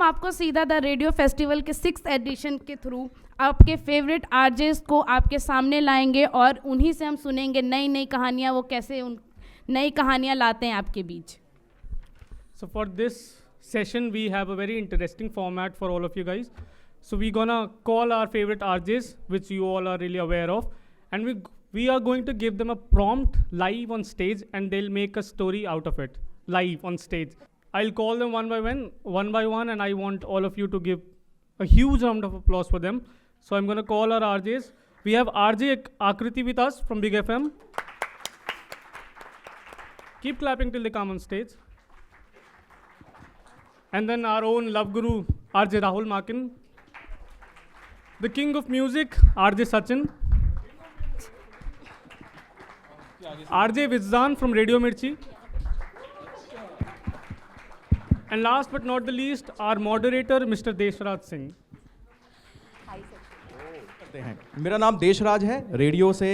आपको सीधा the radio festival के 6th एडिशन के थ्रू आपके फेवरेट आरजेस को आपके सामने लाएंगे और उन्हीं से हम सुनेंगे नई नई कहानियाँ, वो कैसे उन नई कहानियाँ लाते हैं आपके बीच. So for this session, we have a very interesting format for all of you guys. So we're gonna call our favorite RJs, which you all are really aware of, and we are going to give them a prompt live on stage, and they'll make a story out of it live on stage. I'll call them one by one, and I want all of you to give a huge round of applause for them. So I'm gonna call our RJs. We have RJ Akriti with us from Big FM. Keep clapping till they come on stage. And then our own love guru, RJ Rahul Makin. The king of music, RJ Sachin. RJ Vizdan from Radio Mirchi. And last but not the least, our moderator, Mr. Deshraj Singh. मेरा नाम देशराज है, radio से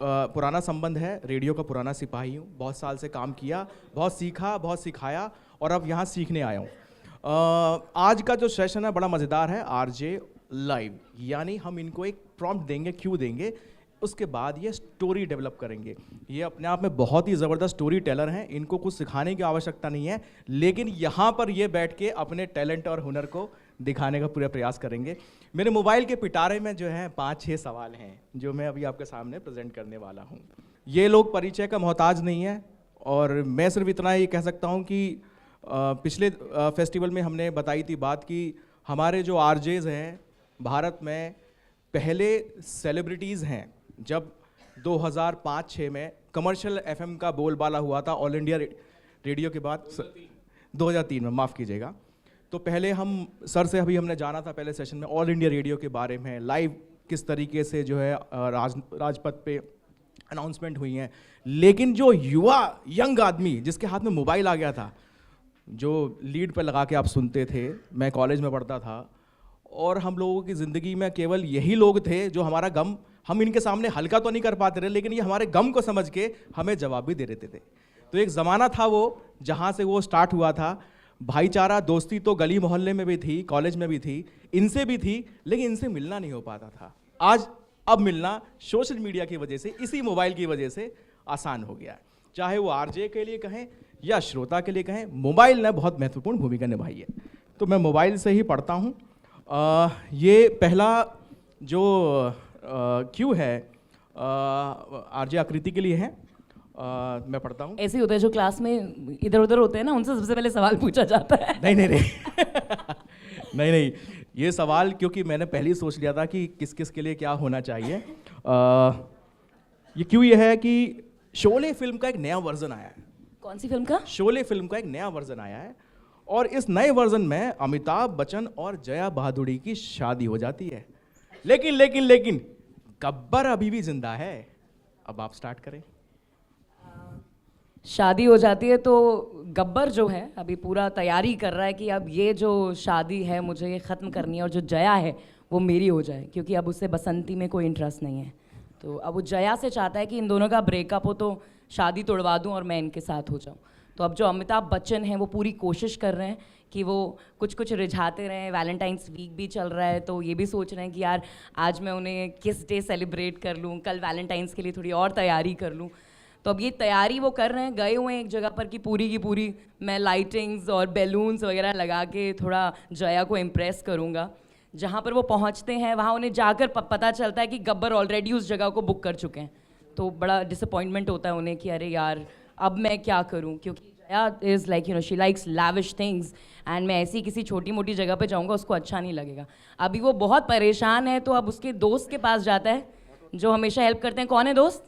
पुराना संबंध है, radio का पुराना सिपाही हूँ, बहुत साल से काम किया, बहुत सीखा, बहुत सिखाया और अब यहाँ सीखने आया हूँ. आज का जो सेशन है बड़ा मज़ेदार है, आरजे लाइव, यानी हम इनको एक प्रॉम्प्ट देंगे, क्यों देंगे, उसके बाद ये स्टोरी डेवलप करेंगे. ये अपने आप में बहुत ही ज़बरदस्त स्टोरी टेलर हैं, इनको कुछ सिखाने की आवश्यकता नहीं है, लेकिन यहाँ पर ये बैठ के अपने टैलेंट और हुनर को दिखाने का पूरा प्रयास करेंगे. मेरे मोबाइल के पिटारे में जो है 5-6 सवाल हैं जो मैं अभी आपके सामने प्रेजेंट करने वाला हूँ. ये लोग परिचय का मोहताज नहीं है और मैं सिर्फ इतना ही कह सकता हूँ कि पिछले फेस्टिवल में हमने बताई थी बात कि हमारे जो आरजेज हैं भारत में पहले सेलिब्रिटीज़ हैं. जब 2005-6 में कमर्शियल एफएम का बोलबाला हुआ था ऑल इंडिया रेडियो के बाद 2003 में, माफ़ कीजिएगा, तो पहले हम सर से अभी हमने जाना था पहले सेशन में ऑल इंडिया रेडियो के बारे में, लाइव किस तरीके से जो है राजपथ पे अनाउंसमेंट हुई हैं. लेकिन जो युवा यंग आदमी जिसके हाथ में मोबाइल आ गया था, जो लीड पे लगा के आप सुनते थे, मैं कॉलेज में पढ़ता था और हम लोगों की ज़िंदगी में केवल यही लोग थे जो हमारा गम हम इनके सामने हल्का तो नहीं कर पाते रहे, लेकिन ये हमारे गम को समझ के हमें जवाब भी दे देते थे. तो एक ज़माना था वो जहाँ से वो स्टार्ट हुआ था. भाईचारा दोस्ती तो गली मोहल्ले में भी थी, कॉलेज में भी थी, इनसे भी थी, लेकिन इनसे मिलना नहीं हो पाता था. आज अब मिलना सोशल मीडिया की वजह से, इसी मोबाइल की वजह से आसान हो गया है. चाहे वो आरजे के लिए कहें या श्रोता के लिए कहें, मोबाइल ने बहुत महत्वपूर्ण भूमिका निभाई है. तो मैं मोबाइल से ही पढ़ता हूँ. ये पहला जो क्यू है आरजे आकृति के लिए है. मैं पढ़ता हूँ. ऐसे ही होता है जो क्लास में इधर उधर होते हैं ना, उनसे सबसे पहले सवाल पूछा जाता है. नहीं, ये सवाल क्योंकि मैंने पहले ही सोच लिया था कि किस किस के लिए क्या होना चाहिए. ये क्यों ये है कि शोले फिल्म का एक नया वर्जन आया है. कौन सी फिल्म का? शोले फिल्म का एक नया वर्जन आया है और इस नए वर्जन में अमिताभ बच्चन और जया बहादुरी की शादी हो जाती है. लेकिन गब्बर अभी भी जिंदा है. अब आप स्टार्ट करें. शादी हो जाती है तो गब्बर जो है अभी पूरा तैयारी कर रहा है कि अब ये जो शादी है मुझे ये ख़त्म करनी है और जो जया है वो मेरी हो जाए, क्योंकि अब उसे बसंती में कोई इंटरेस्ट नहीं है. तो अब वो जया से चाहता है कि इन दोनों का ब्रेकअप हो तो शादी तोड़वा दूं और मैं इनके साथ हो जाऊं. तो अब जो अमिताभ बच्चन हैं वो पूरी कोशिश कर रहे हैं कि वो कुछ रिझाते रहें. वैलेंटाइंस वीक भी चल रहा है तो ये भी सोच रहे हैं कि यार आज मैं उन्हें किस डे सेलिब्रेट कर लूँ, कल वैलेंटाइंस के लिए थोड़ी और तैयारी कर लूँ. तो अब ये तैयारी वो कर रहे हैं, गए हुए हैं एक जगह पर कि पूरी की पूरी मैं लाइटिंग्स और बैलून्स वगैरह लगा के थोड़ा जया को इम्प्रेस करूँगा. जहाँ पर वो पहुँचते हैं वहाँ उन्हें जाकर पता चलता है कि गब्बर ऑलरेडी उस जगह को बुक कर चुके हैं. तो बड़ा डिसअपॉइंटमेंट होता है उन्हें कि अरे यार अब मैं क्या करूँ, क्योंकि Jaya is like she likes lavish things and मैं ऐसी किसी छोटी मोटी जगह पे जाऊँगा उसको अच्छा नहीं लगेगा. अभी वो बहुत परेशान है तो अब उसके दोस्त के पास जाता है जो हमेशा हेल्प करते हैं. कौन है दोस्त?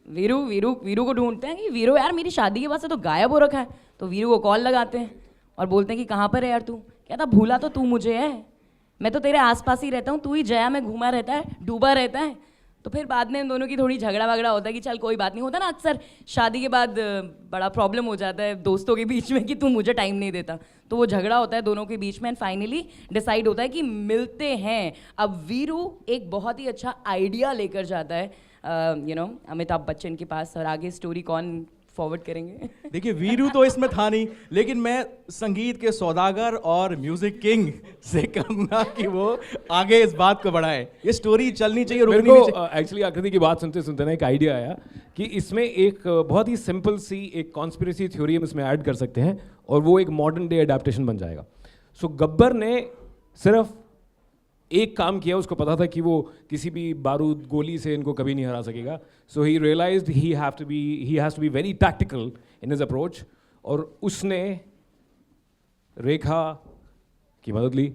वीरू को ढूंढते हैं कि वीरू यार मेरी शादी के बाद से तो गायब हो रखा है. तो वीरू को कॉल लगाते हैं और बोलते हैं कि कहाँ पर है यार तू. कहता भूला तो तू मुझे है, मैं तो तेरे आसपास ही रहता हूँ, तू ही जया में घूमा रहता है, डूबा रहता है. तो फिर बाद में इन दोनों की थोड़ी झगड़ा वगड़ा होता है कि चल कोई बात नहीं. होता ना अक्सर शादी के बाद बड़ा प्रॉब्लम हो जाता है दोस्तों के बीच में कि तू मुझे टाइम नहीं देता. तो वो झगड़ा होता है दोनों के बीच में एंड फाइनली डिसाइड होता है कि मिलते हैं. अब वीरू एक बहुत ही अच्छा आइडिया लेकर जाता है अमिताभ बच्चन के पास और आगे स्टोरी कौन फॉरवर्ड करेंगे। देखिए वीरू तो इसमें था नहीं, लेकिन मैं संगीत के सौदागर और म्यूजिक किंग से कहूंगा कि वो आगे इस बात को बढ़ाए। ये स्टोरी चलनी चाहिए, मेरे रुकनी नहीं को चाहिए। एक्चुअली आकृति की बात सुनते सुनते ना एक आइडिया आया कि इसमें एक बहुत ही सिंपल सी एक कॉन्स्पिरेसी थ्योरी हम इसमें ऐड कर सकते हैं और वो एक मॉडर्न डे अडेप्टेशन बन जाएगा। सो गब्बर ने सिर्फ एक काम किया, उसको पता था कि वो किसी भी बारूद गोली से इनको कभी नहीं हरा सकेगा। So he realized he has to be very tactical in his approach, और उसने रेखा की मदद ली।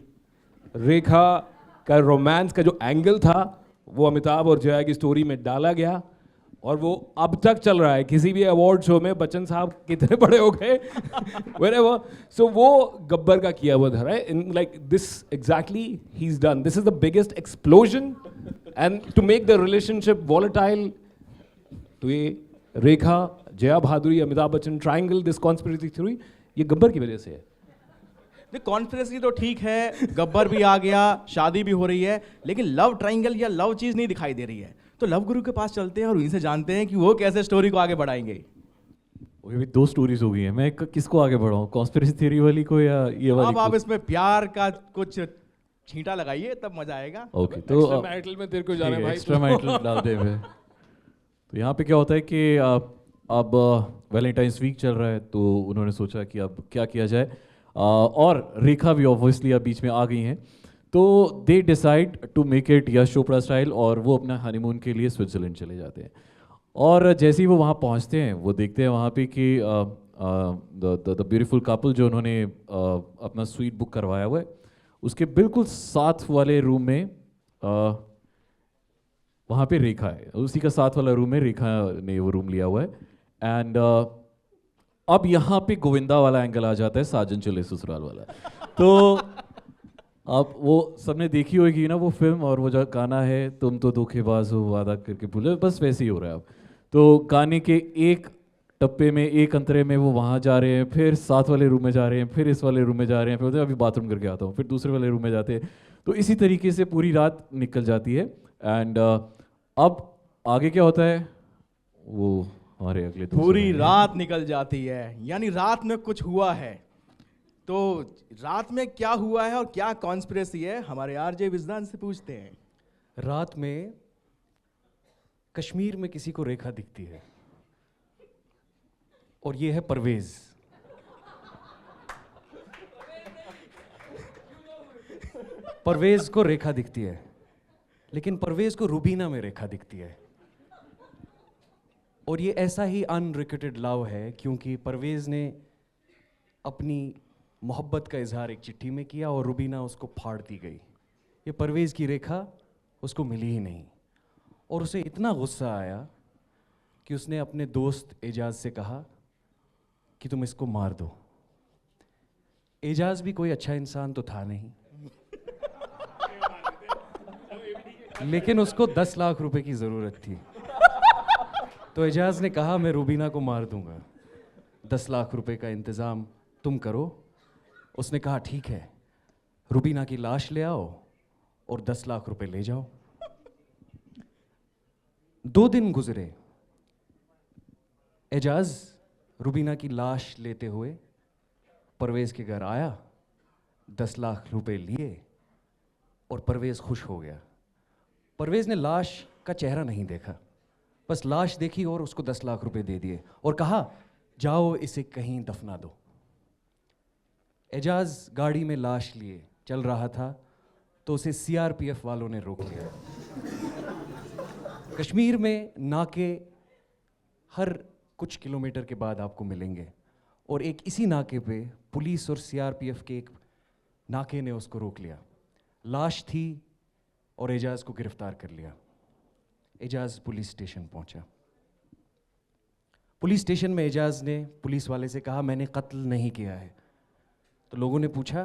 रेखा का रोमांस का जो एंगल था वो अमिताभ और जया की स्टोरी में डाला गया और वो अब तक चल रहा है। किसी भी अवार्ड शो में बच्चन साहब कितने बड़े हो गए wherever, so वो गब्बर का किया हुआ धरा है। In like this exactly he's done. This is the biggest explosion, and to make the relationship volatile, तो ये Rekha, Jaya Bhaduri, Amitabh Bachchan triangle, this conspiracy theory, ये गब्बर की वजह से है। कॉन्फ्रेंस तो ठीक है, गब्बर भी आ गया, शादी भी हो रही है, लेकिन लव ट्रायंगल या लव चीज नहीं दिखाई दे रही है। तो लव गुरु के पास चलते हैं और उनसे जानते हैं कि वो कैसे स्टोरी को आगे बढ़ाएंगे। वो भी 2 स्टोरीज हो गई हैं, मैं किसको आगे बढ़ाऊं, कॉन्स्पिरेसी थ्योरी वाली को या ये वाली अब आप को? इसमें प्यार का कुछ छींटा लगाइए, तब मजा आएगा। ओके, तो एक्स्ट्रा मैरिटल में तेरे को जाना है भाई। एक्स्ट्रा मैरिटल डाल दे हुए। तो यहाँ पे क्या होता है कि अब वैलेंटाइंस वीक चल रहा है, तो उन्होंने सोचा कि अब क्या किया जाए, और रेखा भी ऑब्वियसली अब बीच में आ गई हैं, तो they decide to make it Yash Chopra style, और वो अपना हनीमून के लिए स्विट्जरलैंड चले जाते हैं। और जैसे ही वो वहाँ पहुँचते हैं, वो देखते हैं वहाँ पे कि द ब्यूटीफुल कपल जो उन्होंने अपना स्वीट बुक करवाया हुआ है, उसके बिल्कुल साथ वाले रूम में वहाँ पे रेखा है। उसी का साथ वाला रूम में रेखा ने वो रूम लिया हुआ है। एंड अब यहाँ पे गोविंदा वाला एंगल आ जाता है, साजन चले ससुराल वाला। तो अब वो सबने देखी होगी ना वो फिल्म, और वो जो गाना है, तुम तो धोखेबाज हो वादा करके भूले, बस वैसे ही हो रहा है अब। तो गाने के एक टप्पे में, एक अंतरे में वो वहाँ जा रहे हैं, फिर साथ वाले रूम में जा रहे हैं, फिर इस वाले रूम में जा रहे हैं, फिर बोलते हैं अभी बाथरूम करके आता हूँ, फिर दूसरे वाले रूम में जाते हैं। तो इसी तरीके से पूरी रात निकल जाती है। एंड अब आगे क्या होता है वो हमारे अगले पूरी रात निकल जाती है, यानी रात में कुछ हुआ है। तो रात में क्या हुआ है और क्या कॉन्स्पिरेसी है, हमारे आरजे विजदान से पूछते हैं। रात में कश्मीर में किसी को रेखा दिखती है, और ये है परवेज। परवेज को रेखा दिखती है, लेकिन परवेज को रुबीना में रेखा दिखती है। और ये ऐसा ही अनरिक्वेटेड लव है, क्योंकि परवेज ने अपनी मोहब्बत का इजहार एक चिट्ठी में किया और रुबीना उसको फाड़ दी गई। ये परवेज की रेखा उसको मिली ही नहीं, और उसे इतना गुस्सा आया कि उसने अपने दोस्त एजाज से कहा कि तुम इसको मार दो। एजाज भी कोई अच्छा इंसान तो था नहीं, लेकिन उसको 10 लाख रुपए की जरूरत थी। तो एजाज ने कहा मैं रुबीना को मार दूंगा, 10 लाख रुपए का इंतजाम तुम करो। उसने कहा ठीक है, रुबीना की लाश ले आओ और 10 लाख रुपए ले जाओ। 2 दिन गुजरे। एजाज रुबीना की लाश लेते हुए परवेज के घर आया, 10 लाख रुपए लिए, और परवेज खुश हो गया। परवेज ने लाश का चेहरा नहीं देखा, बस लाश देखी और उसको 10 लाख रुपए दे दिए और कहा जाओ इसे कहीं दफना दो। एजाज गाड़ी में लाश लिए चल रहा था, तो उसे सीआरपीएफ वालों ने रोक लिया। कश्मीर में नाके हर कुछ किलोमीटर के बाद आपको मिलेंगे, और एक इसी नाके पे पुलिस और सीआरपीएफ के एक नाके ने उसको रोक लिया। लाश थी और एजाज को गिरफ्तार कर लिया। एजाज पुलिस स्टेशन पहुंचा। पुलिस स्टेशन में एजाज ने पुलिस वाले से कहा मैंने कत्ल नहीं किया है। तो लोगों ने पूछा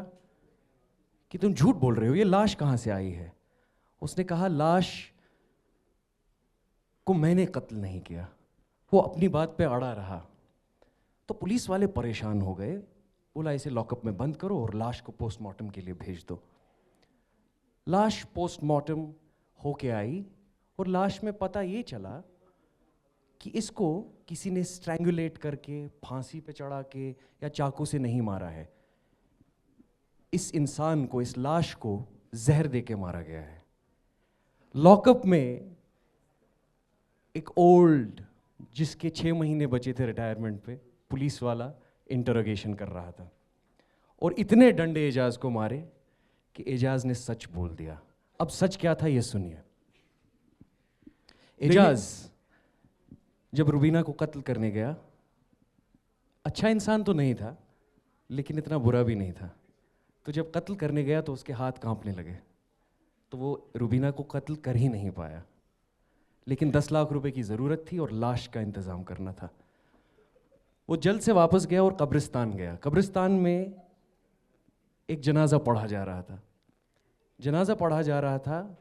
कि तुम झूठ बोल रहे हो, ये लाश कहां से आई है? उसने कहा लाश को मैंने कत्ल नहीं किया। वो अपनी बात पे अड़ा रहा। तो पुलिस वाले परेशान हो गए, बोला इसे लॉकअप में बंद करो और लाश को पोस्टमार्टम के लिए भेज दो। लाश पोस्टमार्टम होके आई और लाश में पता ये चला कि इसको किसी ने स्ट्रैंगुलेट करके, फांसी पे चढ़ा के या चाकू से नहीं मारा है। इस इंसान को, इस लाश को जहर दे के मारा गया है। लॉकअप में एक ओल्ड, जिसके 6 महीने बचे थे रिटायरमेंट पे, पुलिस वाला इंटरोगेशन कर रहा था और इतने डंडे एजाज को मारे कि एजाज ने सच बोल दिया। अब सच क्या था ये सुनिए। एजाज जब रुबीना को कत्ल करने गया, अच्छा इंसान तो नहीं था लेकिन इतना बुरा भी नहीं था, तो जब कत्ल करने गया तो उसके हाथ कांपने लगे, तो वो रुबीना को कत्ल कर ही नहीं पाया। लेकिन 10 लाख रुपए की ज़रूरत थी और लाश का इंतज़ाम करना था। वो जल्द से वापस गया और कब्रिस्तान गया। कब्रिस्तान में एक जनाजा पढ़ा जा रहा था। जनाजा पढ़ा जा रहा था,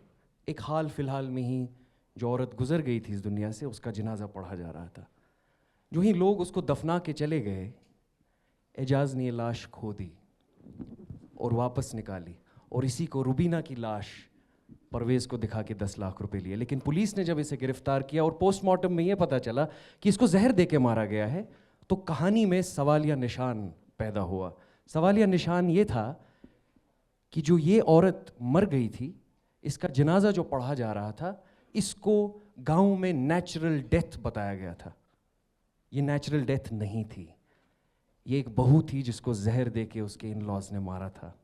एक हाल फिलहाल में ही जो औरत गुजर गई थी इस दुनिया से, उसका जनाजा पढ़ा जा रहा था। जो ही लोग उसको दफना के चले गए, एजाज ने ये लाश खो दी और वापस निकाली, और इसी को रुबीना की लाश परवेज़ को दिखा के 10 लाख रुपए लिए। लेकिन पुलिस ने जब इसे गिरफ्तार किया और पोस्टमार्टम में यह पता चला कि इसको जहर दे के मारा गया है, तो कहानी में सवालिया निशान पैदा हुआ। सवालिया निशान ये था कि जो ये औरत मर गई थी, इसका जनाजा जो पढ़ा जा रहा था, इसको गांव में नेचुरल डेथ बताया गया था। ये नेचुरल डेथ नहीं थी, ये एक बहू थी जिसको जहर दे के उसके इन लॉज ने मारा था।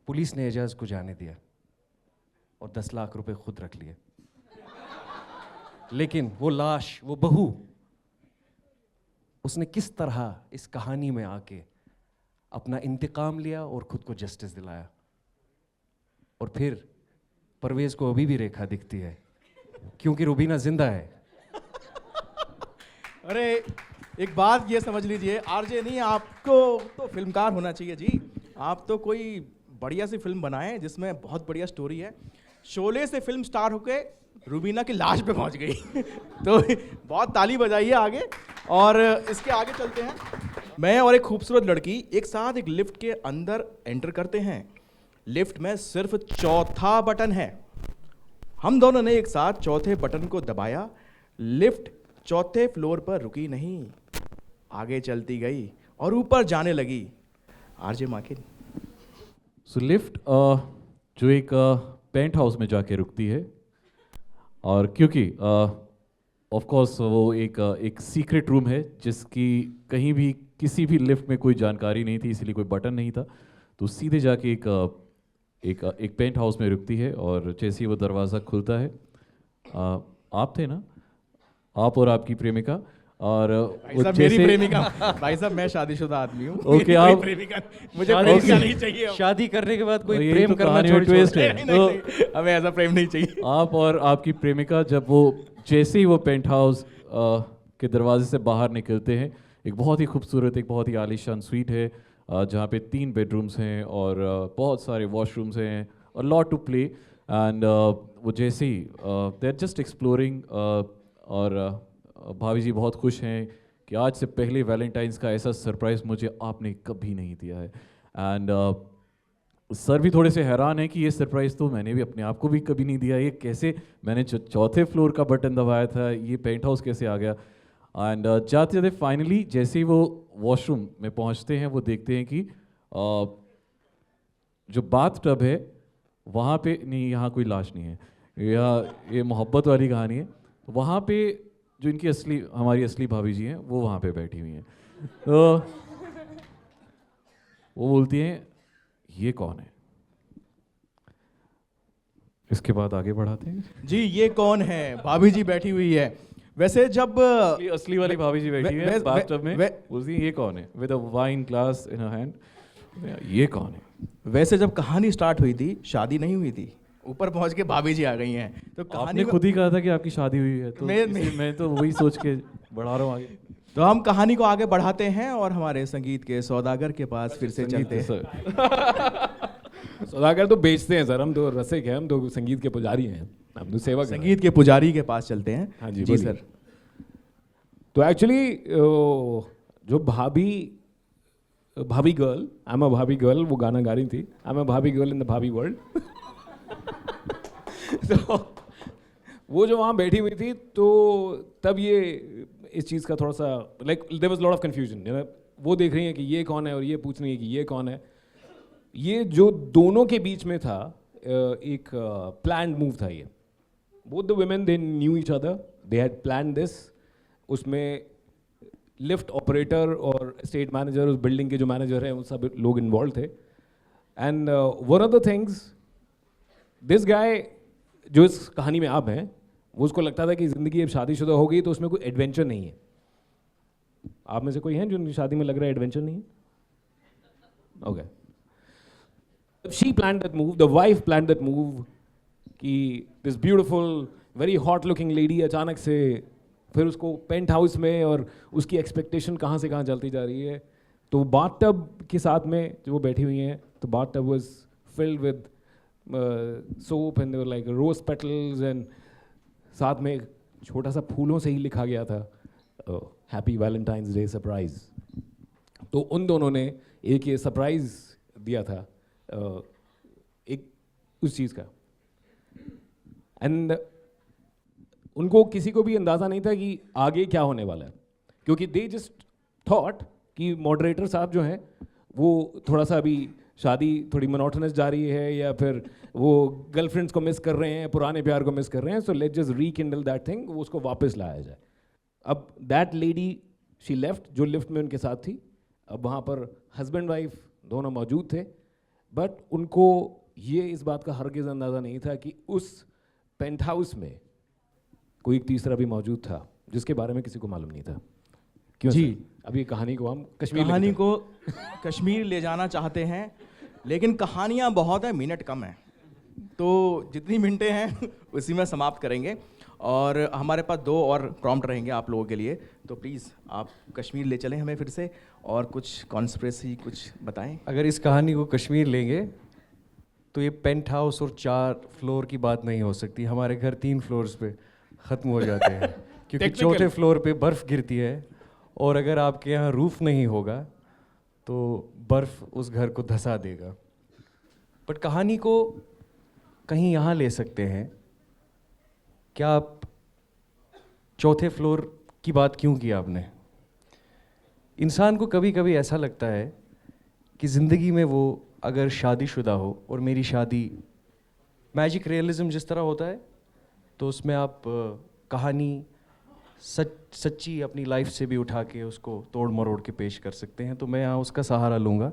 पुलिस ने एजाज को जाने दिया और 10 लाख रुपए खुद रख लिए। लेकिन वो लाश, वो बहू, उसने किस तरह इस कहानी में आके अपना इंतकाम लिया और खुद को जस्टिस दिलाया। और फिर परवेज को अभी भी रेखा दिखती है क्योंकि रुबीना जिंदा है। अरे एक बात ये समझ लीजिए, आरजे नहीं, आपको तो फिल्मकार होना चाहिए जी। आप तो कोई बढ़िया सी फिल्म बनाएं जिसमें बहुत बढ़िया स्टोरी है। शोले से फिल्म स्टार होके रुबीना की लाश पे पहुंच गई तो बहुत ताली बजाइए आगे। और इसके आगे चलते हैं। मैं और एक खूबसूरत लड़की एक साथ एक लिफ्ट के अंदर एंटर करते हैं। लिफ्ट में सिर्फ चौथा बटन है। हम दोनों ने एक साथ चौथे बटन को दबाया। लिफ्ट चौथे फ्लोर पर रुकी नहीं, आगे चलती गई और ऊपर जाने लगी। आरजे माकिन। सो लिफ्ट जो एक पेंट हाउस में जाके रुकती है, और क्योंकि ऑफ कोर्स वो एक सीक्रेट रूम है जिसकी कहीं भी किसी भी लिफ्ट में कोई जानकारी नहीं थी, इसलिए कोई बटन नहीं था, तो सीधे जाके एक पेंट हाउस में रुकती है। और जैसे ही वो दरवाज़ा खुलता है, आप थे ना, आप और आपकी प्रेमिका, और वो मेरी प्रेमिका। भाई साहब मैं शादीशुदा आदमी हूँ। ओके, आप प्रेमिका, मुझे प्रेमिका नहीं चाहिए। शादी करने के बाद कोई यही प्रेम तो करना कहानी में ट्विस्ट है। नहीं, हमें ऐसा प्रेम नहीं चाहिए। आप और आपकी प्रेमिका जब वो जैसे ही वो पेंट हाउस के दरवाजे से बाहर निकलते हैं, एक बहुत ही खूबसूरत, एक बहुत ही आलीशान स्वीट है जहाँ पे 3 बेडरूम्स हैं और बहुत सारे वॉशरूम्स हैं और लॉट टू प्ले। एंड वो जैसे ही दे आर जस्ट एक्सप्लोरिंग, और भाभी जी बहुत खुश हैं कि आज से पहले वैलेंटाइंस का ऐसा सरप्राइज़ मुझे आपने कभी नहीं दिया है। एंड सर भी थोड़े से हैरान है कि ये सरप्राइज़ तो मैंने भी अपने आप को भी कभी नहीं दिया, ये कैसे, मैंने चौथे फ्लोर का बटन दबाया था, ये पेंट हाउस कैसे आ गया। एंड जाते जाते फाइनली जैसे ही वो वॉशरूम में पहुंचते हैं, वो देखते हैं कि जो बाथ टब है वहाँ पे नहीं, यहाँ कोई लाश नहीं है, ये मोहब्बत वाली कहानी है। वहाँ पे जो इनकी हमारी असली भाभी जी हैं वो वहाँ पे बैठी हुई हैं। तो वो बोलती हैं ये कौन है। इसके बाद आगे बढ़ाते हैं जी, ये कौन है, भाभी जी बैठी हुई है। वैसे जब असली वाली भाभी जी बैठी है बाथटब में, बोलती है ये कौन है, with a wine glass in her hand, ये कौन है। वैसे जब कहानी स्टार्ट हुई थी, शादी नहीं हुई थी, ऊपर पहुंच के भाभी जी आ गई हैं। तो आपने खुद ही कहा था कि आपकी शादी हुई है, तो मैं तो वही सोच के बढ़ा रहा हूँ आगे। तो हम कहानी को आगे बढ़ाते हैं और हमारे संगीत के सौदागर के पास फिर से चलते हैं। सौदागर तो बेचते हैं सर, हम तो रसिक हैं, हम तो संगीत के पुजारी हैं, हम तो सेवा कर रहे हैं। संगीत के पुजारी के पास चलते हैं। हाँ जी, जी बोलिए। सर। तो एक्चुअली जो भाभी गर्ल, आई एम अ भाभी गर्ल, वो गाना गा रही थी, आई एम अ भाभी गर्ल इन द भाभी वर्ल्ड। तो वो जो वहाँ बैठी हुई थी तो तब ये इस चीज़ का थोड़ा सा like there was lot of confusion. वो देख रही हैं कि ये कौन है और ये पूछ रही है कि ये कौन है। ये जो दोनों के बीच में था एक प्लान्ड मूव था ये। Both the women they knew each other, they had planned this. उसमें लिफ्ट ऑपरेटर और स्टेट मैनेजर, उस बिल्डिंग के जो मैनेजर हैं, उन सब लोग इन्वॉल्व थे। And one of the things, this guy जो इस कहानी में आप हैं, वो उसको लगता था कि ज़िंदगी अब शादीशुदा हो गई तो उसमें कोई एडवेंचर नहीं है। आप में से कोई है जो शादी में लग रहा है एडवेंचर नहीं है? Okay, she planned that move, the wife planned that move कि this beautiful very hot looking lady अचानक से फिर उसको पेंट हाउस में, और उसकी एक्सपेक्टेशन कहाँ से कहाँ चलती जा रही है। तो बाथटब के साथ में जो वो बैठी हुई हैं, तो bathtub was filled with soap and like rose petals, and साथ में छोटा सा फूलों से ही लिखा गया था हैप्पी वैलेंटाइंस डे सरप्राइज। तो उन दोनों ने एक ये सरप्राइज दिया था एक उस चीज़ का। एंड उनको किसी को भी अंदाज़ा नहीं था कि आगे क्या होने वाला है, क्योंकि दे जस्ट थॉट कि मॉडरेटर साहब जो हैं वो थोड़ा सा अभी शादी थोड़ी मोनोटोनस जा रही है, या फिर वो गर्लफ्रेंड्स को मिस कर रहे हैं, पुराने प्यार को मिस कर रहे हैं, so let's just रीकिंडल that thing, वो उसको वापस लाया जाए। अब दैट लेडी शी लेफ्ट, जो लिफ्ट में उनके साथ थी। अब वहाँ पर हस्बैंड वाइफ दोनों मौजूद थे, बट उनको ये इस बात का हरगिज़ अंदाज़ा नहीं था कि उस पेंट हाउस में कोई एक तीसरा भी मौजूद था जिसके बारे में किसी को मालूम नहीं था। क्यों जी। सर? अब ये कहानी को हम कश्मीर कहानी को कश्मीर ले जाना चाहते हैं, लेकिन कहानियाँ बहुत है, मिनट कम है, तो जितनी मिनटें हैं उसी में समाप्त करेंगे। और हमारे पास 2 और प्रॉम्प्ट रहेंगे आप लोगों के लिए, तो प्लीज़ आप कश्मीर ले चलें हमें फिर से, और कुछ कॉन्स्पिरेसी कुछ बताएं। अगर इस कहानी को कश्मीर लेंगे तो ये पेंट हाउस और 4 फ्लोर की बात नहीं हो सकती। हमारे घर 3 फ्लोर्स पे ख़त्म हो जाते हैं क्योंकि चौथे फ्लोर पे बर्फ़ गिरती है, और अगर आपके यहाँ रूफ़ नहीं होगा तो बर्फ़ उस घर को धंसा देगा। बट कहानी को कहीं यहाँ ले सकते हैं। क्या आप चौथे फ्लोर की बात क्यों की आपने? इंसान को कभी कभी ऐसा लगता है कि ज़िंदगी में वो अगर शादीशुदा हो, और मेरी शादी मैजिक रियलिज़म जिस तरह होता है, तो उसमें आप कहानी सच्ची अपनी लाइफ से भी उठा के उसको तोड़ मरोड़ के पेश कर सकते हैं। तो मैं यहाँ उसका सहारा लूँगा।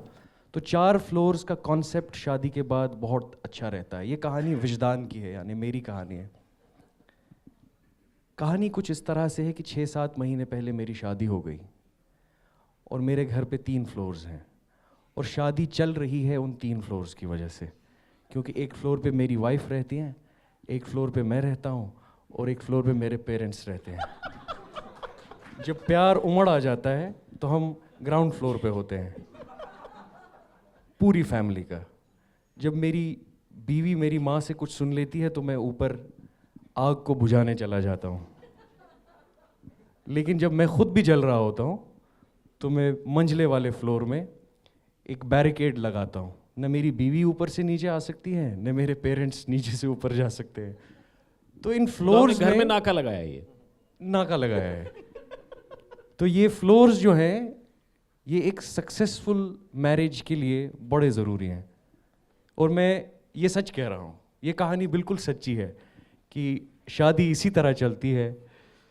तो 4 फ्लोर्स का कॉन्सेप्ट शादी के बाद बहुत अच्छा रहता है। ये कहानी विजदान की है, यानी मेरी कहानी है। कहानी कुछ इस तरह से है कि 6-7 महीने पहले मेरी शादी हो गई, और मेरे घर पे 3 फ्लोर्स हैं, और शादी चल रही है उन 3 फ्लोर्स की वजह से, क्योंकि एक फ्लोर पे मेरी वाइफ रहती हैं, एक फ्लोर पे मैं रहता हूँ, और एक फ्लोर पे मेरे पेरेंट्स रहते हैं। जब प्यार उमड़ आ जाता है तो हम ग्राउंड फ्लोर पे होते हैं, पूरी फैमिली का। जब मेरी बीवी मेरी माँ से कुछ सुन लेती है तो मैं ऊपर आग को बुझाने चला जाता हूँ, लेकिन जब मैं खुद भी जल रहा होता हूँ तो मैं मंझले वाले फ्लोर में एक बैरिकेड लगाता हूँ। न मेरी बीवी ऊपर से नीचे आ सकती है, न मेरे पेरेंट्स नीचे से ऊपर जा सकते हैं। तो इन फ्लोर्स घर में नाका लगाया, ये नाका लगाया है। तो ये फ्लोर्स जो हैं, ये एक सक्सेसफुल मैरिज के लिए बड़े ज़रूरी हैं। और मैं ये सच कह रहा हूँ, ये कहानी बिल्कुल सच्ची है कि शादी इसी तरह चलती है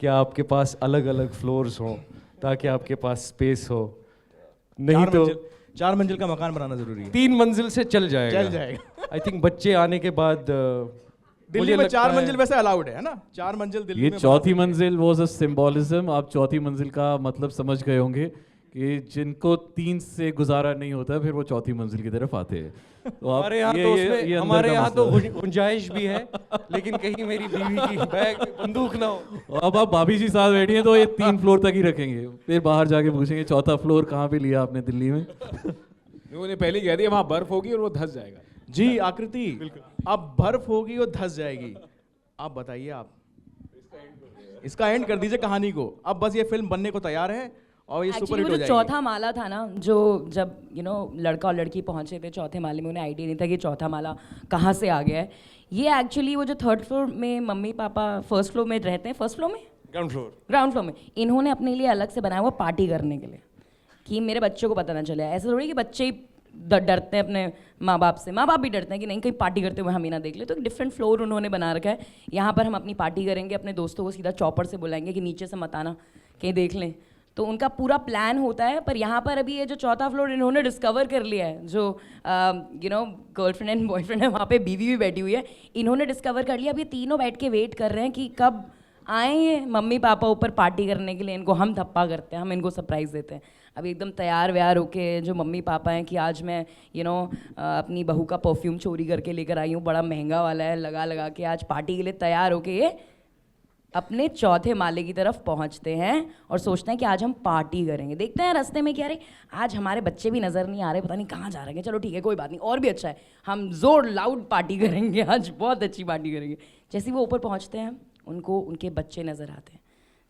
कि आपके पास अलग अलग फ्लोर्स हों ताकि आपके पास स्पेस हो। नहीं तो 4 मंजिल का मकान बनाना ज़रूरी है। 3 मंजिल से चल जाएगा। चल जाएगा। आई थिंक बच्चे आने के बाद दिल्ली में 4 मंजिल वैसे अलाउड है ना? 4 मंजिल दिल्ली ये में चौथी मंजिल वाज अ सिंबोलिज्म। आप चौथी मंजिल का मतलब समझ गए होंगे कि जिनको 3 से गुजारा नहीं होता फिर वो चौथी मंजिल की तरफ आते हैं। तो आप हमारे यहाँ तो उसमें हमारे यहाँ तो गुंजाइश भी है, लेकिन कहीं मेरी बीवी की बैग में बंदूक ना हो। अब आप भाभी जी साथ बैठी हैं तो ये 3 फ्लोर तक ही रखेंगे, फिर बाहर जाके पूछेंगे चौथा फ्लोर कहाँ पे लिया आपने दिल्ली में? उन्होंने पहले कह दिया वहाँ बर्फ होगी और वो धंस जाएगा। जी आकृति, अब बर्फ होगी और धंस जाएगी। आप बताइए, आप इसका एंड कर दीजिए कहानी को। अब बस ये फिल्म बनने को तैयार है और ये सुपर एक्चुअली हिट वो हो जो जाएगी। चौथा माला था ना, जो जब लड़का और लड़की पहुंचे थे चौथे माले में, उन्हें आइडिया नहीं था कि चौथा माला कहाँ से आ गया है। ये एक्चुअली वो जो 3rd फ्लोर में मम्मी पापा 1st फ्लोर में रहते हैं, 1st फ्लोर में, ग्राउंड फ्लोर में, इन्होंने अपने लिए अलग से बनाया हुआ पार्टी करने के लिए कि मेरे बच्चों को पता ना चले। ऐसा थोड़ी कि बच्चे ही डरते हैं अपने माँ बाप से, माँ बाप भी डरते हैं कि नहीं कहीं पार्टी करते हुए हम ही ना देख ले। तो एक डिफरेंट फ्लोर उन्होंने बना रखा है। यहाँ पर हम अपनी पार्टी करेंगे, अपने दोस्तों को सीधा चौपर से बुलाएंगे कि नीचे से मत आना, कहीं देख लें। तो उनका पूरा प्लान होता है। पर यहाँ पर अभी ये जो 4था फ्लोर इन्होंने डिस्कवर कर लिया है, जो गर्लफ्रेंड एंड बॉयफ्रेंड है, वहाँ पे बीवी भी बैठी हुई है, इन्होंने डिस्कवर कर लिया। अब ये तीनों बैठ के वेट कर रहे हैं कि कब आए मम्मी पापा ऊपर पार्टी करने के लिए। इनको हम धप्पा करते हैं, हम इनको सरप्राइज़ देते हैं। अभी एकदम तैयार व्यार होके जो मम्मी पापा हैं कि आज मैं अपनी बहू का परफ्यूम चोरी करके लेकर आई हूँ, बड़ा महंगा वाला है, लगा लगा के आज पार्टी के लिए तैयार होके ये अपने 4थे माले की तरफ पहुँचते हैं और सोचते हैं कि आज हम पार्टी करेंगे। देखते हैं रास्ते में कि अरे आज हमारे बच्चे भी नज़र नहीं आ रहे, पता नहीं कहाँ जा रहे हैं। चलो ठीक है, कोई बात नहीं, और भी अच्छा है, हम जोर लाउड पार्टी करेंगे, आज बहुत अच्छी पार्टी करेंगे। जैसे वो ऊपर पहुँचते हैं, उनको उनके बच्चे नज़र आते हैं,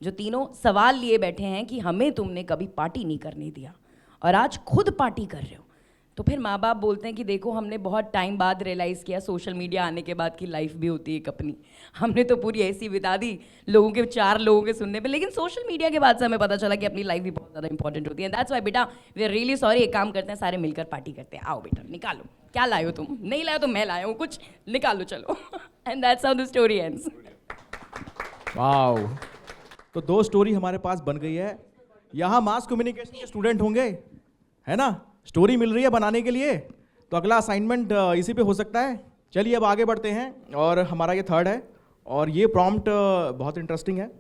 जो तीनों सवाल लिए बैठे हैं कि हमें तुमने कभी पार्टी नहीं करने दिया और आज खुद पार्टी कर रहे हो। तो फिर माँ बाप बोलते हैं कि देखो, हमने बहुत टाइम बाद रियलाइज़ किया सोशल मीडिया आने के बाद की लाइफ भी होती है एक अपनी। हमने तो पूरी ऐसी बिता दी लोगों के 4 लोगों के सुनने पे, लेकिन सोशल मीडिया के बाद से हमें पता चला कि अपनी लाइफ भी बहुत ज़्यादा इंपॉर्टेंट होती है। दैट्स वाई बेटा वी आर रियली सॉरी, एक काम करते हैं, सारे मिलकर पार्टी करते हैं। आओ बेटा, निकालो, क्या लाए हो तुम? नहीं लाए तो मैं लाया हूँ, कुछ निकालो, चलो। And that's how the story ends. Wow, तो 2 स्टोरी हमारे पास बन गई है। यहाँ मास कम्युनिकेशन के स्टूडेंट होंगे, है ना? स्टोरी मिल रही है बनाने के लिए, तो अगला असाइनमेंट इसी पे हो सकता है। चलिए अब आगे बढ़ते हैं, और हमारा ये 3rd है, और ये प्रॉम्प्ट बहुत इंटरेस्टिंग है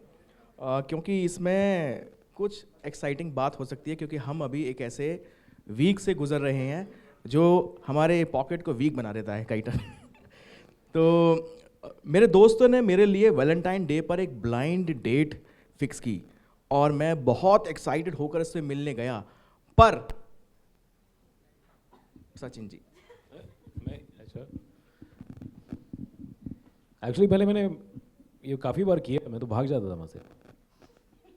क्योंकि इसमें कुछ एक्साइटिंग बात हो सकती है, क्योंकि हम अभी एक ऐसे वीक से गुजर रहे हैं जो हमारे पॉकेट को वीक बना देता है कई टाइम। तो मेरे दोस्तों ने मेरे लिए वैलेंटाइन डे पर एक ब्लाइंड डेट फिक्स की, और मैं बहुत एक्साइटेड होकर इससे मिलने गया। पर सचिन जी, मैं अच्छा एक्चुअली पहले मैंने ये काफ़ी बार किया, मैं तो भाग जाता था वहाँ से,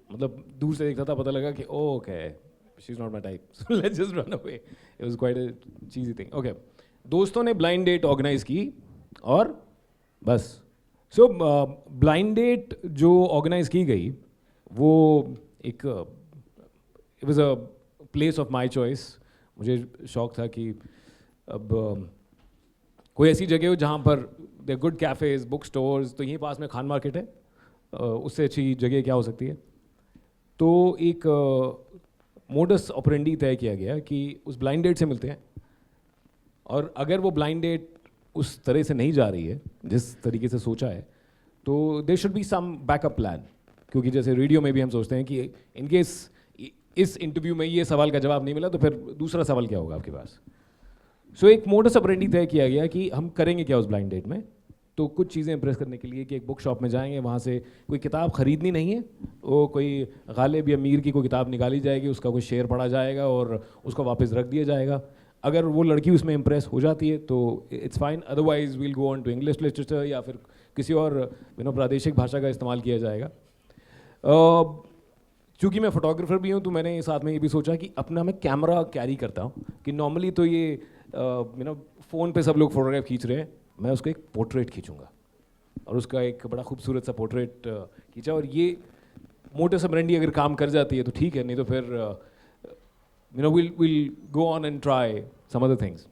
मतलब दूर से देखता था, पता लगा कि okay she is not my type, so let's just run away. It was quite a cheesy thing. Okay, दोस्तों ने ब्लाइंड डेट ऑर्गेनाइज की और बस। सो ब्लाइंड डेट जो ऑर्गेनाइज की गई वो एक it was a place of my choice. मुझे शौक था कि अब कोई ऐसी जगह हो जहाँ पर दे गुड कैफ़ेज, बुक स्टोर्स, तो यहीं पास में खान मार्केट है, उससे अच्छी जगह क्या हो सकती है। तो एक मोडस ऑपरेंडी तय किया गया कि उस ब्लाइंड डेट से मिलते हैं, और अगर वो ब्लाइंड डेट उस तरह से नहीं जा रही है जिस तरीके से सोचा है, तो there should be some backup plan. क्योंकि जैसे रेडियो में भी हम सोचते हैं कि इन केस इस इंटरव्यू में ये सवाल का जवाब नहीं मिला तो फिर दूसरा सवाल क्या होगा आपके पास। सो एक मोडस ऑपरेंडी तय किया गया कि हम करेंगे क्या उस ब्लाइंड डेट में। तो कुछ चीज़ें इंप्रेस करने के लिए कि एक बुक शॉप में जाएंगे, वहाँ से कोई किताब खरीदनी नहीं है, वो कोई गालिब या मीर की कोई किताब निकाली जाएगी, उसका कोई शेर पढ़ा जाएगा और उसको वापस रख दिया जाएगा। अगर वो लड़की उसमें इंप्रेस हो जाती है तो it's fine, otherwise we'll go on to English literature या फिर किसी और प्रादेशिक भाषा का इस्तेमाल किया जाएगा। चूँकि मैं फोटोग्राफर भी हूँ तो मैंने साथ में ये भी सोचा कि अपना मैं कैमरा कैरी करता हूँ, कि नॉर्मली तो ये फ़ोन पे सब लोग फोटोग्राफ खींच रहे हैं, मैं उसका एक पोर्ट्रेट खींचूंगा, और उसका एक बड़ा खूबसूरत सा पोर्ट्रेट खींचा। और ये मोटस ऑपरेंडी अगर काम कर जाती है तो ठीक है, नहीं तो फिर we'll go on and try some other things.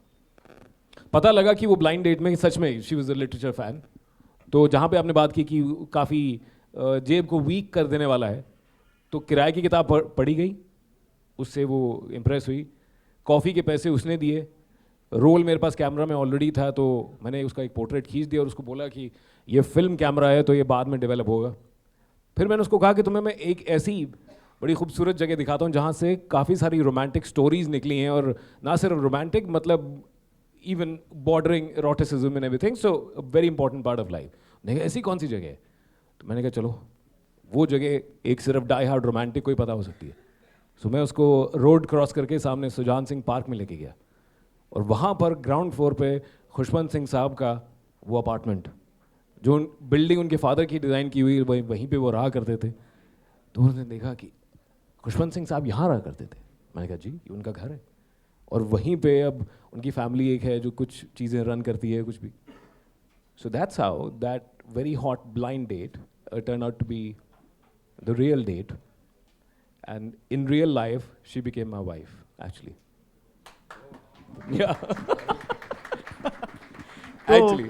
पता लगा कि वो ब्लाइंड डेट में सच में she was a literature fan. तो जहाँ पे आपने बात की कि काफ़ी जेब को वीक कर देने वाला है, तो किराए की किताब पढ़ी गई, उससे वो इम्प्रेस हुई। कॉफ़ी के पैसे उसने दिए, रोल मेरे पास कैमरा में ऑलरेडी था, तो मैंने उसका एक पोर्ट्रेट खींच दिया और उसको बोला कि ये फिल्म कैमरा है तो ये बाद में डेवलप होगा। फिर मैंने उसको कहा कि तुम्हें मैं एक ऐसी बड़ी खूबसूरत जगह दिखाता हूँ जहाँ से काफ़ी सारी रोमांटिक स्टोरीज निकली हैं, और ना सिर्फ रोमांटिक, मतलब even bordering eroticism and everything, so a very important part of life. नहीं, ऐसी कौन सी जगह है? तो मैंने कहा चलो वो जगह एक सिर्फ डाई हार्ड रोमांटिक को ही पता हो सकती है। सो मैं उसको रोड क्रॉस करके सामने सुजान सिंह पार्क में लेके गया, और वहाँ पर ग्राउंड फ्लोर पे खुशवंत सिंह साहब का वो अपार्टमेंट, जो बिल्डिंग उनके फादर की डिज़ाइन की हुई, वहीं पे वो रहा करते थे। तो उन्होंने देखा कि खुशवंत सिंह साहब यहाँ रहा करते थे। मैंने कहा जी ये उनका घर है, और वहीं पे अब उनकी फैमिली एक है जो कुछ चीज़ें रन करती है, कुछ भी। So that's how that very hot blind date turned out to be the real date. And in real life, she became my wife, actually. Yeah. Actually.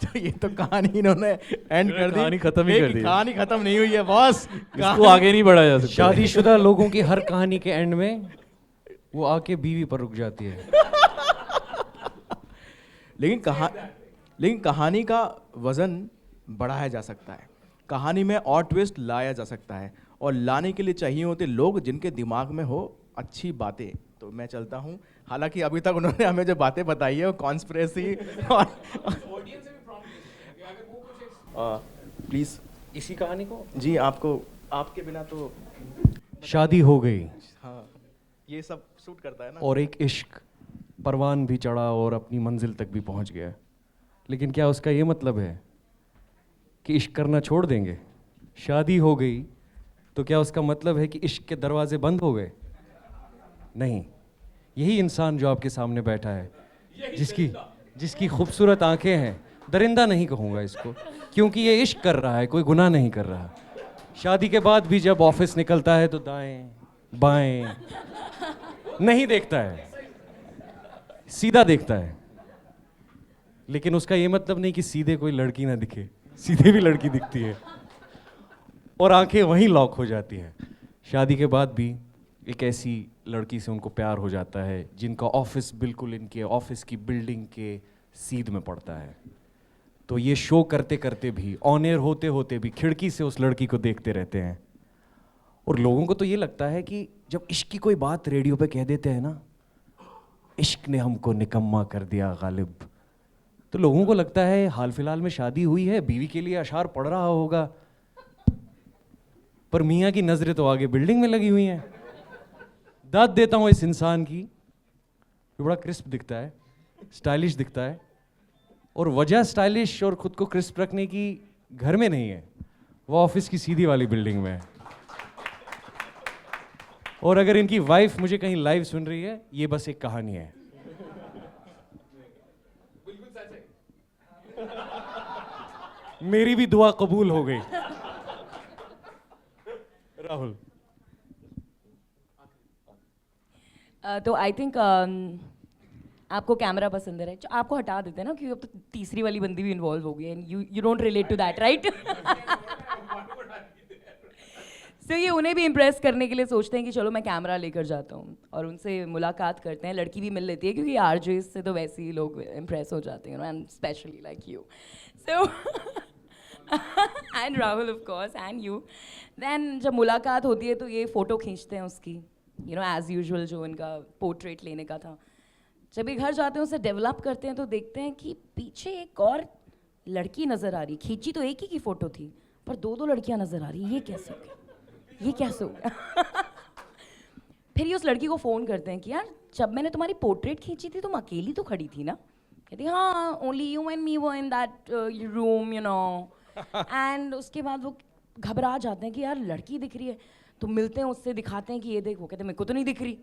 तो ये तो कहानी इन्होंने एंड कर दी। कहानी खत्म ही कर एक दी। कहानी खत्म नहीं हुई है बॉस। इसको आगे नहीं बढ़ाया जा सकता। शादीशुदा लोगों की हर कहानी के एंड में वो आके बीवी पर रुक जाती है। लेकिन कहानी का वजन बढ़ाया जा सकता है, कहानी में और ट्विस्ट लाया जा सकता है, और लाने के लिए चाहिए होते लोग जिनके दिमाग में हो अच्छी बातें। तो मैं चलता हूँ, हालांकि अभी तक उन्होंने हमें जो बातें बताई है वो कॉन्स्पिरेसी और प्लीज इसी कहानी को जी, आपको आपके बिना तो शादी हो गई हाँ ये सब सूट करता है ना। और एक इश्क परवान भी चढ़ा और अपनी मंजिल तक भी पहुंच गया, लेकिन क्या उसका ये मतलब है कि इश्क करना छोड़ देंगे? शादी हो गई तो क्या उसका मतलब है कि इश्क के दरवाजे बंद हो गए? नहीं, यही इंसान जो आपके सामने बैठा है, जिसकी खूबसूरत आंखें हैं, दरिंदा नहीं कहूँगा इसको, क्योंकि ये इश्क कर रहा है, कोई गुनाह नहीं कर रहा। शादी के बाद भी जब ऑफिस निकलता है तो दाएं बाएं नहीं देखता है, सीधा देखता है। लेकिन उसका ये मतलब नहीं कि सीधे कोई लड़की ना दिखे, सीधे भी लड़की दिखती है और आंखें वहीं लॉक हो जाती हैं। शादी के बाद भी एक ऐसी लड़की से उनको प्यार हो जाता है जिनका ऑफिस बिल्कुल इनके ऑफिस की बिल्डिंग के सीध में पड़ता है। तो ये शो करते करते भी, ऑन एयर होते होते भी खिड़की से उस लड़की को देखते रहते हैं। और लोगों को तो ये लगता है कि जब इश्क की कोई बात रेडियो पे कह देते हैं ना, इश्क ने हमको निकम्मा कर दिया गालिब, तो लोगों को लगता है हाल फिलहाल में शादी हुई है, बीवी के लिए अशार पढ़ रहा होगा, पर मियाँ की नजरें तो आगे बिल्डिंग में लगी हुई हैं। दाद देता हूँ इस इंसान की, जो बड़ा क्रिस्प दिखता है, स्टाइलिश दिखता है, और वजह स्टाइलिश और खुद को क्रिस्प रखने की घर में नहीं है, वो ऑफिस की सीधी वाली बिल्डिंग में है। और अगर इनकी वाइफ मुझे कहीं लाइव सुन रही है, ये बस एक कहानी है। मेरी भी दुआ कबूल हो गई। राहुल तो आई थिंक आपको कैमरा पसंद है, आपको हटा देते हैं ना, क्योंकि अब तो तीसरी वाली बंदी भी इन्वॉल्व हो गई है, you don't relate to that, right? तो ये उन्हें भी इम्प्रेस करने के लिए सोचते हैं कि चलो मैं कैमरा लेकर जाता हूँ, और उनसे मुलाकात करते हैं। लड़की भी मिल लेती है, क्योंकि आरजे से तो वैसे ही लोग इम्प्रेस हो जाते हैं, and specially like you, so and Rahul of course and you. Then जब मुलाकात होती है तो ये फ़ोटो खींचते हैं उसकी, यू नो एज़ यूजुअल जो इनका पोर्ट्रेट लेने का था। जब ये घर जाते हैं उसे डेवलप करते हैं तो देखते हैं कि पीछे एक और लड़की नज़र आ रही। खींची तो एक ही की फ़ोटो थी, पर दो दो लड़कियां नज़र आ रही। ये कैसे हो गया, ये कैसे हो गया? फिर ये उस लड़की को फ़ोन करते हैं कि यार जब मैंने तुम्हारी पोर्ट्रेट खींची थी तुम अकेली तो खड़ी थी ना? कहती हाँ, only you and me were in that room, you know. And उसके बाद वो घबरा जाते हैं कि यार लड़की दिख रही है, तो मिलते हैं उससे, दिखाते हैं कि ये देख। वो कहते हैं मेरे को तो नहीं दिख रही।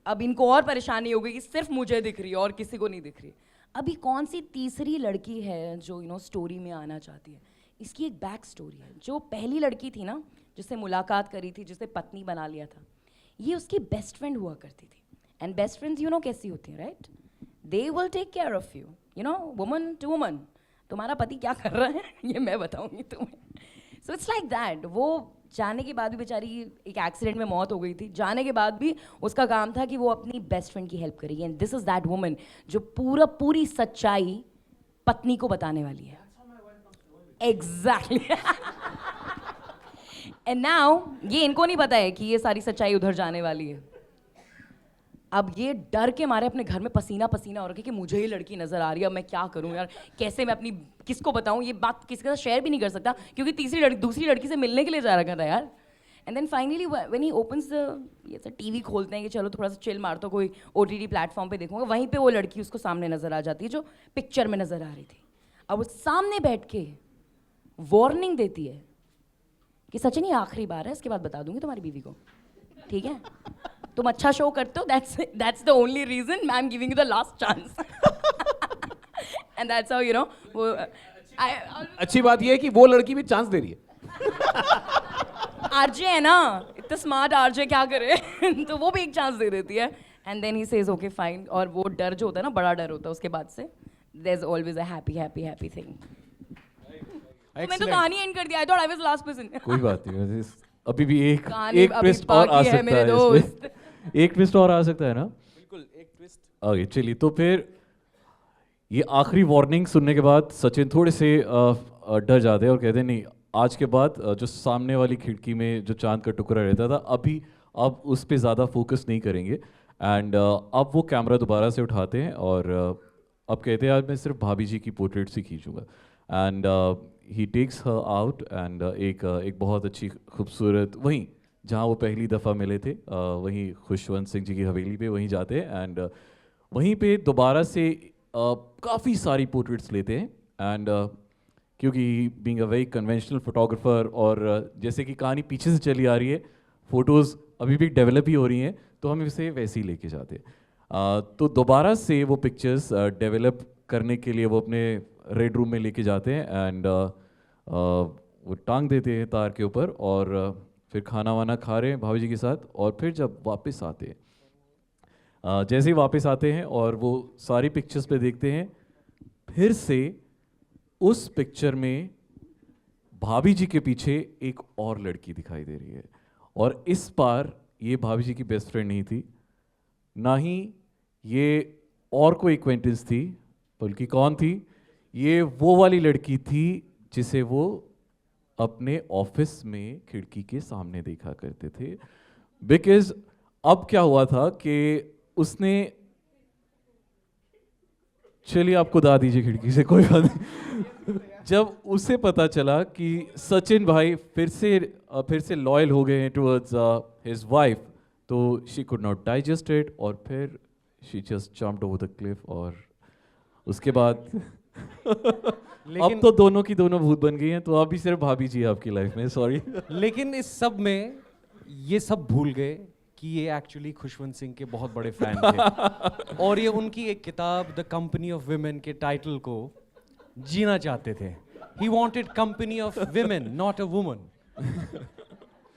अब इनको और परेशानी हो गई कि सिर्फ मुझे दिख रही है और किसी को नहीं दिख रही। अभी कौन सी तीसरी लड़की है जो यू नो स्टोरी में आना चाहती है? इसकी एक बैक स्टोरी है। जो पहली लड़की थी ना, जिससे मुलाकात करी थी, जिसे पत्नी बना लिया था, ये उसकी बेस्ट फ्रेंड हुआ करती थी। And best friends you know कैसी होती हैं, right? They will take care of you, you know, woman to woman. तुम्हारा पति क्या कर रहा है ये मैं बताऊंगी तुम्हें। So it's like that. वो जाने के बाद भी बेचारी एक एक्सीडेंट में मौत हो गई थी, जाने के बाद भी उसका काम था कि वो अपनी बेस्ट फ्रेंड की हेल्प करेगी। And this is that woman जो पूरी सच्चाई पत्नी को बताने वाली है। एग्जैक्टली। एंड नाउ ये इनको नहीं पता है कि ये सारी सच्चाई उधर जाने वाली है। अब ये डर के मारे अपने घर में पसीना पसीना हो रखा है कि मुझे ही लड़की नजर आ रही है, अब मैं क्या करूं यार, कैसे मैं अपनी किसको बताऊं? ये बात किसी के साथ शेयर भी नहीं कर सकता, क्योंकि दूसरी लड़की से मिलने के लिए जा रखा था यार। And then finally when he opens ये सब टीवी खोलते हैं कि चलो थोड़ा सा चिल मारता, कोई OTT प्लेटफॉर्म पे देखूंगा, वहीं पे वो लड़की उसको सामने नजर आ जाती है जो पिक्चर में नजर आ रही थी। अब वो सामने बैठ के वार्निंग देती है कि सचिन ये आखिरी बार है, इसके बाद बता दूंगी तुम्हारी बीवी को, ठीक है? तुम अच्छा शो करते हो, that's the only reason I'm giving you the last chance. And that's how, you know, वो अच्छी बात यह है कि वो लड़की भी चांस दे रही है। आरजे है ना, इतना स्मार्ट आरजे क्या करे तो वो भी एक चांस दे देती है and then he says okay fine. और वो डर जो होता है ना, बड़ा डर होता है उसके बाद से, there is always a happy thing. मैं तो कहानी एंड कर दिया, I thought I was last person. कोई बात नहीं, अभी भी एक कहानी एक अभी ट्विस्ट और आ बाकी है सकता मेरे है दोस्त। इसमें। एक ट्विस्ट और आ सकता है ना? बिल्कुल, एक ट्विस्ट। ओके चलिए, तो फिर ये आखिरी वार्निंग सुनने के बाद सचिन थोड़े से डर जाते हैं और कहते हैं नहीं, आज के बाद जो सामने वाली खिड़की में जो चांद का टुकड़ा रहता था, अभी अब उस पे ज़्यादा फोकस नहीं करेंगे। एंड अब वो कैमरा दोबारा से उठाते हैं और अब कहते हैं आज मैं सिर्फ भाभी जी की पोर्ट्रेट्स ही खींचूंगा। And he takes her out and एक बहुत अच्छी खूबसूरत, वहीं जहाँ वो पहली दफ़ा मिले थे, वहीं खुशवंत सिंह जी की हवेली पे वहीं जाते हैं एंड वहीं पे दोबारा से काफ़ी सारी पोर्ट्रेट्स लेते हैं। एंड क्योंकि being a very conventional photographer और जैसे कि कहानी पीछे से चली आ रही है, फ़ोटोज़ अभी भी डेवलप ही हो रही हैं, तो हम इसे वैसे ही लेके जाते हैं। तो दोबारा से वो पिक्चर्स डेवलप करने के लिए वो अपने रेड रूम में लेके जाते हैं एंड वो टांग देते हैं तार के ऊपर और फिर खाना वाना खा रहे हैं भाभी जी के साथ। और फिर जब वापस आते हैं, जैसे ही वापस आते हैं और वो सारी पिक्चर्स पे देखते हैं, फिर से उस पिक्चर में भाभी जी के पीछे एक और लड़की दिखाई दे रही है। और इस बार ये भाभी जी की बेस्ट फ्रेंड नहीं थी, ना ही ये और कोई एक्वेंटेंस थी, बल्कि कौन थी? ये वो वाली लड़की थी जिसे वो अपने ऑफिस में खिड़की के सामने देखा करते थे। बिकॉज अब क्या हुआ था कि उसने, चलिए आपको दा दीजिए खिड़की से, कोई बात नहीं। जब उसे पता चला कि सचिन भाई फिर से लॉयल हो गए हैं टुवर्ड्स हिज वाइफ, तो she could not digest it और फिर she just jumped over the Cliff. और उसके बाद अब तो दोनों की दोनों भूत बन गई हैं, तो अभी सिर्फ भाभी जी आपकी लाइफ में, सॉरी। लेकिन इस सब में ये सब भूल गए कि ये एक्चुअली खुशवंत सिंह के बहुत बड़े फैन थे और ये उनकी एक किताब द कंपनी ऑफ विमेन के टाइटल को जीना चाहते थे। He wanted company of women, not a woman.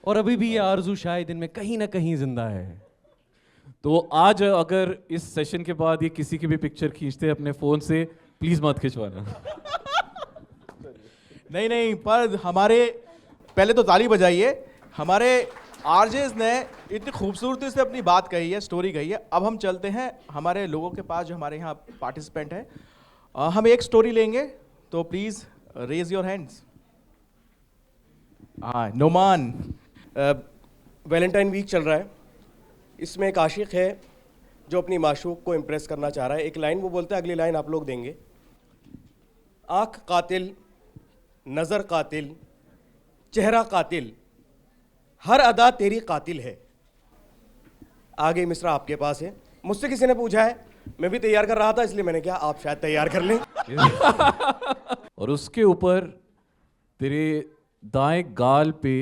और अभी भी ये आरजू शायद इनमें कहीं ना कहीं जिंदा है। तो आज अगर इस सेशन के बाद ये किसी की भी पिक्चर खींचते हैं अपने फ़ोन से, प्लीज़ मत खिंचवाना। नहीं, पर हमारे, पहले तो ताली बजाइए, हमारे आरजेस ने इतनी खूबसूरती से अपनी बात कही है, स्टोरी कही है। अब हम चलते हैं हमारे लोगों के पास जो हमारे यहाँ पार्टिसिपेंट हैं। हम एक स्टोरी लेंगे, तो प्लीज़ रेज योर हैंड्स। हाँ, नोमान। वैलेंटाइन वीक चल रहा है, इसमें एक आशिक है जो अपनी माशूक को इम्प्रेस करना चाह रहा है। एक लाइन वो बोलता है, अगली लाइन आप लोग देंगे। आँख कातिल, नज़र कातिल, चेहरा कातिल, हर अदा तेरी कातिल है। आगे मिसरा आपके पास है। मुझसे किसी ने पूछा है, मैं भी तैयार कर रहा था, इसलिए मैंने कहा आप शायद तैयार कर लें। और उसके ऊपर तेरे दाएं गाल पे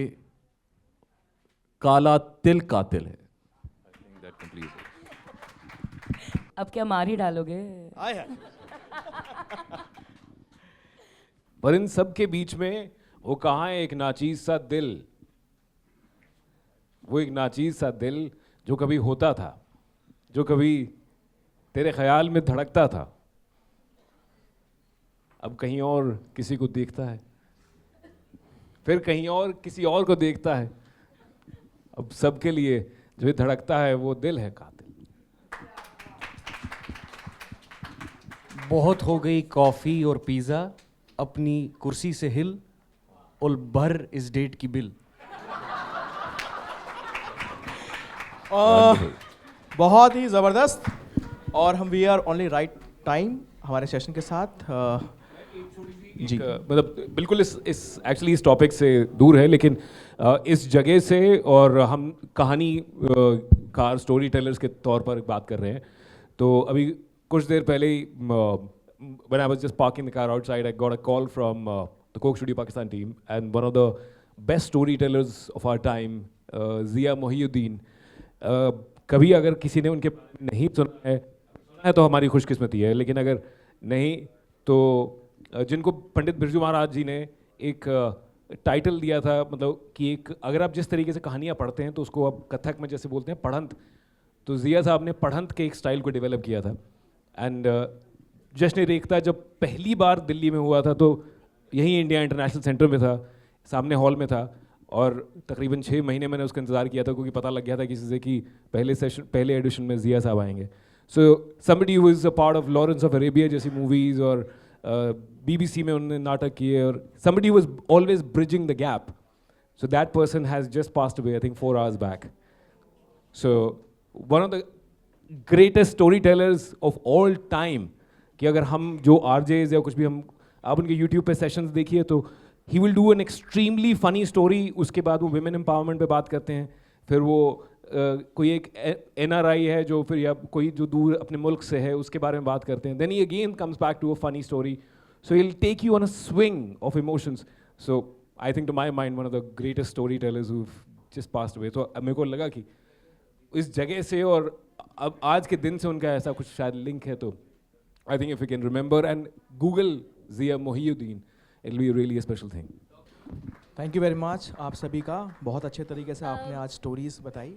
काला तिल कातिल है। अब क्या मार ही डालोगे? आए हैं। पर इन सब के बीच में वो कहाँ है एक नाचीज सा दिल, वो एक नाचीज सा दिल जो कभी होता था, जो कभी तेरे ख्याल में धड़कता था, अब कहीं और किसी को देखता है, फिर कहीं और किसी और को देखता है। अब सबके लिए जो ये धड़कता है वो दिल है कातिल। बहुत हो गई कॉफी और पिज्जा, अपनी कुर्सी से हिल और भर इस डेट की बिल। बहुत ही ज़बरदस्त। और हम we are only right time हमारे सेशन के साथ। जी, मतलब बिल्कुल इस एक्चुअली इस टॉपिक से दूर है, लेकिन इस जगह से, और हम कहानी कार स्टोरी टेलर्स के तौर पर बात कर रहे हैं। तो अभी कुछ देर पहले ही when I was just parking the car outside, I got a call from the Coke Studio Pakistan team, and one of the best storytellers of our time, Zia Mohiuddin. कभी अगर किसी ने उनके नहीं सुना है तो हमारी खुशकिस्मती है, लेकिन अगर नहीं तो जिनको पंडित बिरजू महाराज जी ने एक टाइटल दिया था, मतलब कि एक अगर आप जिस तरीके से कहानियाँ पढ़ते हैं तो उसको आप कथक में जैसे बोलते हैं पढ़ंत, तो जिया साहब ने पढ़ंत के एक स्टाइल को डेवलप किया था। एंड जश्न रेखता जब पहली बार दिल्ली में हुआ था तो यहीं इंडिया इंटरनेशनल सेंटर में था, सामने हॉल में था, और तकरीबन 6 महीने मैंने उसका इंतज़ार किया था क्योंकि पता लग गया था किसी से कि पहले एडिशन में जिया साहब आएंगे। So somebody who is a part of Lawrence of Arabia जैसी मूवीज़, और BBC में उन्होंने नाटक किए, और somebody was always bridging the gap. So that person has just passed away, I think 4 hours back. So one of the greatest storytellers of all time, कि अगर हम जो RJs या कुछ भी हम आप उनके YouTube पे सेशंस देखिए तो he will do an extremely funny story, उसके बाद वो women empowerment पे बात करते हैं, फिर वो कोई एक NRI है जो फिर या कोई जो दूर अपने मुल्क से है उसके बारे में बात करते हैं, then he again comes back to a funny story. So he'll take you on a swing of emotions. So I think to my mind one of the greatest storytellers who've just passed away. So मेरे को लगा कि इस जगह से और अब आज के दिन से उनका ऐसा कुछ शायद लिंक है, तो I think if you can remember and Google Zia Mohiuddin, it'll be really a special thing. Thank you very much आप सभी का, बहुत अच्छे तरीके से आपने आज स्टोरीज बताई।